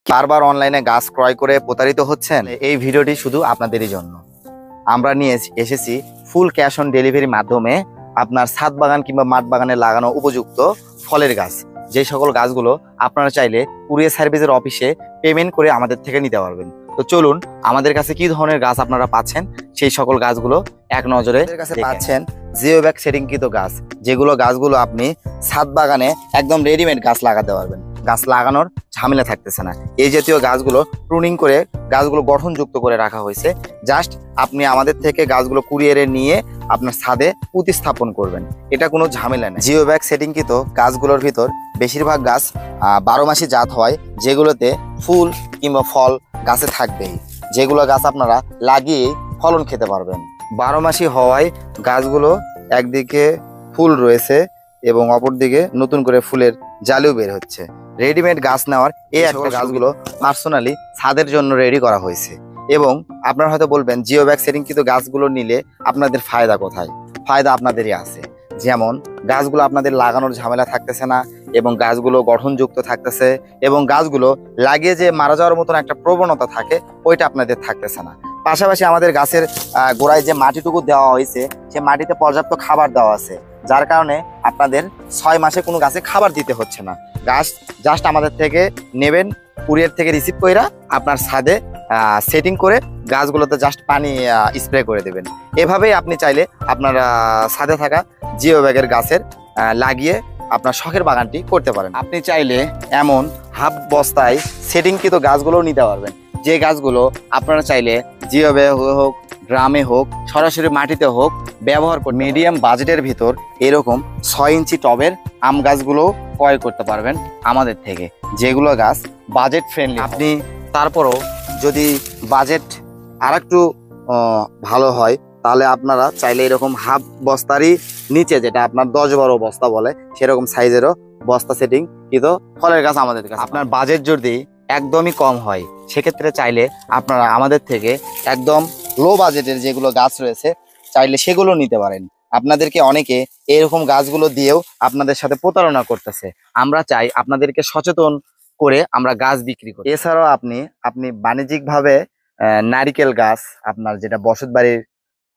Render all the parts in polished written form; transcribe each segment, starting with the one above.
বারবার অনলাইনে গাছ ক্রয় করে প্রতারিত হচ্ছেন, এই ভিডিওটি শুধু আপনাদেরই জন্য। আমরা নিয়ে এসেছি ফুল ক্যাশ অন ডেলিভারির মাধ্যমে আপনার ছাদ বাগান কিংবা মাঠ বাগানে লাগানো উপযুক্ত ফলের গাছ। যে সকল গাছগুলো আপনারা চাইলে কুরিয়ার সার্ভিসের অফিসে পেমেন্ট করে আমাদের থেকে নিতে পারবেন। তো চলুন আমাদের কাছে কি ধরনের গাছ আপনারা পাচ্ছেন সেই সকল গাছগুলো এক নজরে কাছে পাচ্ছেন। জিও ব্যাগ সেটিংকৃত গাছ, যেগুলো গাছগুলো আপনি ছাদ বাগানে একদম রেডিমেড গাছ লাগাতে পারবেন, গাছ লাগানোর ঝামেলা থাকতেছে না। এই জাতীয় গাছগুলো প্রুনিং করে গাছগুলো গঠনযুক্ত করে রাখা হয়েছে। জাস্ট আপনি আমাদের থেকে গাছগুলো কুরিয়ারে নিয়ে আপনার ছাদে প্রতিস্থাপন করবেন, এটা কোনো ঝামেলা নেই। জিও ব্যাগ সেটিংকৃত গাছগুলোর ভিতর বেশিরভাগ গাছ 12 মাসি জাত হয়, যেগুলোতে ফুল কিংবা ফল গাছে থাকবেই, যেগুলো গাছ আপনারা লাগিয়ে ফলন খেতে পারবেন। 12 মাসি হওয়ায় গাছগুলো একদিকে ফুল রয়েছে এবং অপরদিকে নতুন করে ফুলের জালিও বের হচ্ছে। রেডিমেড গাছ নেওয়ার এই একটা গাছগুলো পার্সোনালি ছাদের জন্য রেডি করা হয়েছে। এবং আপনারা হয়তো বলবেন জিও ব্যাগ সেটিংকৃত গাছগুলো নিলে আপনাদের ফায়দা কোথায়? ফায়দা আপনাদেরই আছে। যেমন গাছগুলো আপনাদের লাগানোর ঝামেলা থাকতেছে না এবং গাছগুলো গঠনযুক্ত থাকতেছে এবং গাছগুলো লাগিয়ে যে মারা যাওয়ার মতন একটা প্রবণতা থাকে ওইটা আপনাদের থাকতেছে না। পাশাপাশি আমাদের গাছের গোড়ায় যে মাটিটুকু দেওয়া হয়েছে সে মাটিতে পর্যাপ্ত খাবার দেওয়া আছে, যার কারণে আপনাদের 6 মাসে কোনো গাছে খাবার দিতে হচ্ছে না। গাছ জাস্ট আমাদের থেকে নেবেন, কুরিয়ার থেকে রিসিভ করে আপনার ছাদে সেটিং করে গাছগুলোতে জাস্ট পানি স্প্রে করে দেবেন। এভাবেই আপনি চাইলে আপনার ছাদে থাকা জিও ব্যাগের গাছের লাগিয়ে আপনার শখের বাগানটি করতে পারেন। আপনি চাইলে এমন হাফ বস্তায় সেটিংকৃত গাছগুলোও নিতে পারবেন, যে গাছগুলো আপনারা চাইলে জিও ব্যাগ হোক, গ্রামে হোক, সরাসরি মাটিতে হোক ব্যবহার করে মিডিয়াম বাজেটের ভিতর এরকম 6 ইঞ্চি টবের আম গাছগুলো ক্রয় করতে পারবেন আমাদের থেকে, যেগুলো গাছ বাজেট ফ্রেন্ডলি। আপনি তারপরও যদি বাজেট আরেকটু ভালো হয় তাহলে আপনারা চাইলে এরকম হাফ বস্তারই নিচে, যেটা আপনার 10-12 বস্তা বলে, সেরকম সাইজেরও বস্তা সেটিং কিন্তু ফলের গাছ আমাদের কাছে। আপনার বাজেট যদি একদমই কম হয় সেক্ষেত্রে চাইলে আপনারা আমাদের থেকে একদম লো বাজেটের যেগুলো গাছ রয়েছে চাইলে সেগুলো নিতে পারেন। আপনাদেরকে অনেকে এরকম গাছগুলো দিয়েও আপনাদের সাথে প্রতারণা করতেছে। আমরা চাই আপনাদেরকে সচেতন করে আমরা গাছ বিক্রি করি। এছাড়াও আপনি বাণিজ্যিকভাবে নারিকেল গাছ, আপনার যেটা বসত বাড়ির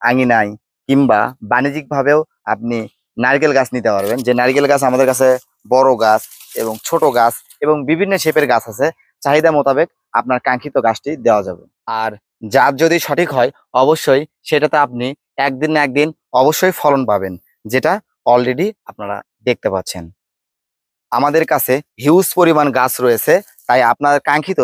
আঙিনায় কিংবা বাণিজ্যিকভাবেও আপনি নারকেল গাছ নিতে পারবেন। যে নারকেল গাছ আমাদের কাছে বড় গাছ এবং ছোট গাছ এবং বিভিন্ন শেপের গাছ আছে, চাহিদা মোতাবেক আপনার কাঙ্ক্ষিত গাছটি দেওয়া যাবে। আর জাত যদি সঠিক হয় অবশ্যই সেটাতে আপনি একদিন না একদিন অবশ্যই ফলন পাবেন, যেটা অলরেডি আপনারা দেখতে পাচ্ছেন। আমাদের কাছে হিউজ পরিমাণ গাছ রয়েছে, তাই আপনার কাঙ্ক্ষিত